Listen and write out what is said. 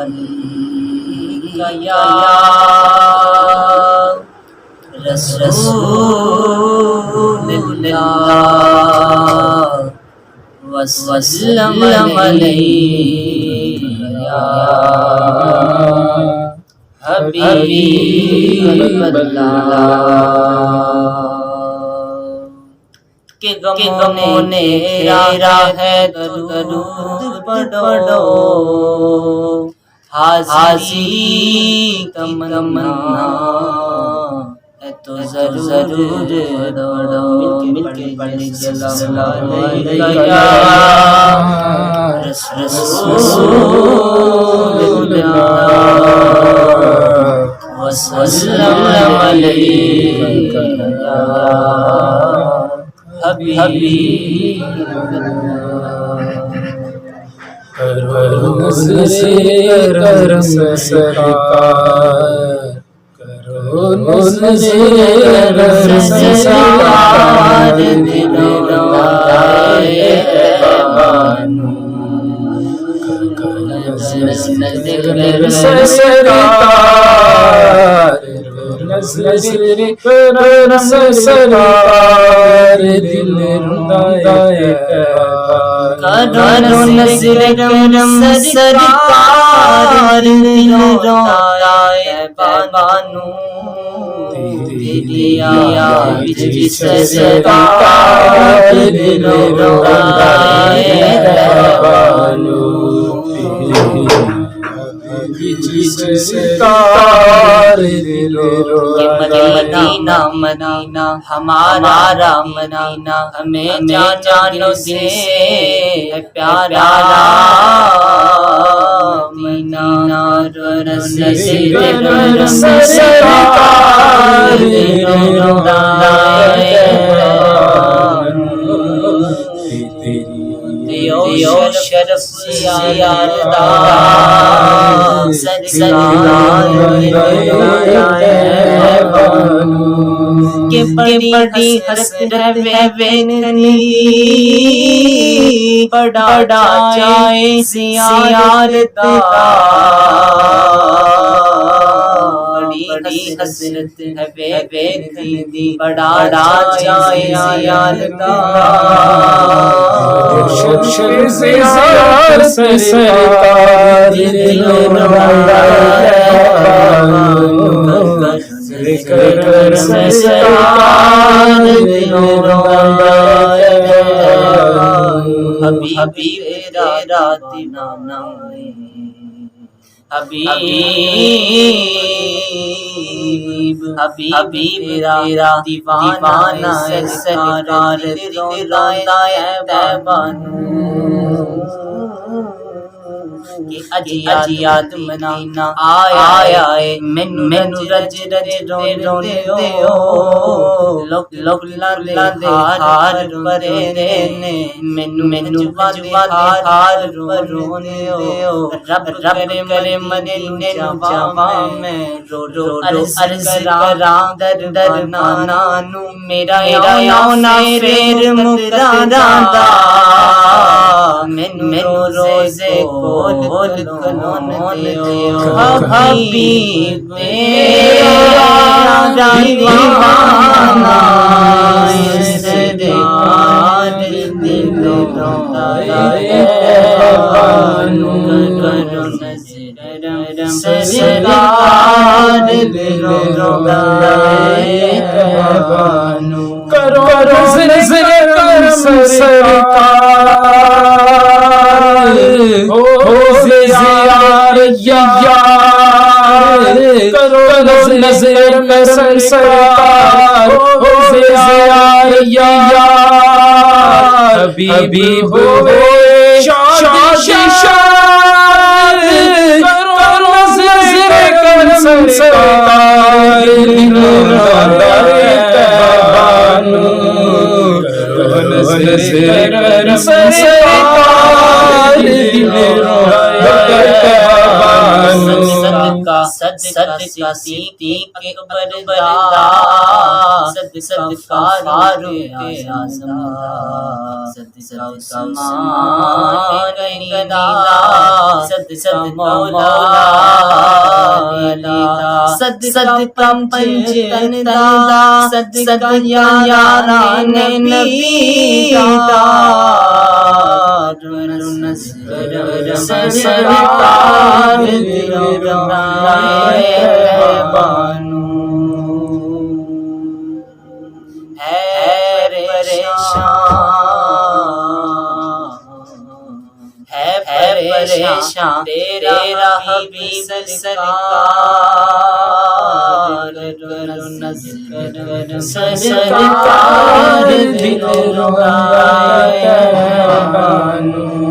علیک یا رسول اللہ وسلم علیک یا حبیب اللہ کہ غموں نے گھیرا ہے درود پڑھو حاضری تمنا ہے تو ضرور دوڑو مل کے پڑھیں صلی اللہ علیہ یا رسول اللہ وسلم علیک یا حبیب کرو نظر کرم سرکار کرو نظر کرم سرکار دل روائے بانو نظر کرم سرکار نظر کرم سرکار دل روائے کرو نظر کرم سرکار دل روائے بانو دلیا بچ سرکار دل روائے بانو سرکار دل مدینہ مدینہ ہمارا مدینہ ہمیں جانو سے ہے پیارا مدینہ نظر سرکار دل روائے دیو شرف زیادہ سرکار کہ بڑی حسرت وینی بڑا جائے زیارت بڑی حسرت ہے وینی بڑا جائے زیارت زیار سے سرکار دل روائے کرم سرکار دل روائے حبیب تیرا دیوانہ حبیب تیرا دیوانہ سرکار دل روائے بانو کہ اجیاد مدینہ آیا ہے مینو رج رونے دیو لوک لندے ہار پرے نے مینو ہار رونے دیو رب کرے مدینے جاواں میں رو عرض کراں در نانو میرا یونا پھر مقررہ دا مینو روزے کھول کھلون دیو حبیب تیرا دیوانہ سرکار دل روائے بانو کرو نظر سرکار دل روائے بانو کرو نظر کرم سرکار ہو زیار یار کرو نظر کرم سرکار ہو زیار یار حبیب شاد کرو نظر کرم سرکار دل روائے بانو کرو نظر کرم سرکار دل روائے بانو صدقہ صدیق اکبر دا صدقہ فاروق اعظم صدقہ عثمان غنی دا صدقہ مولا علی دا صدقہ پنجتن دا صدقہ یاران نبی دا سرکار دل رائے بانو ہے پریشان تیرا حبیب سرکار سرکار دل رائے بانو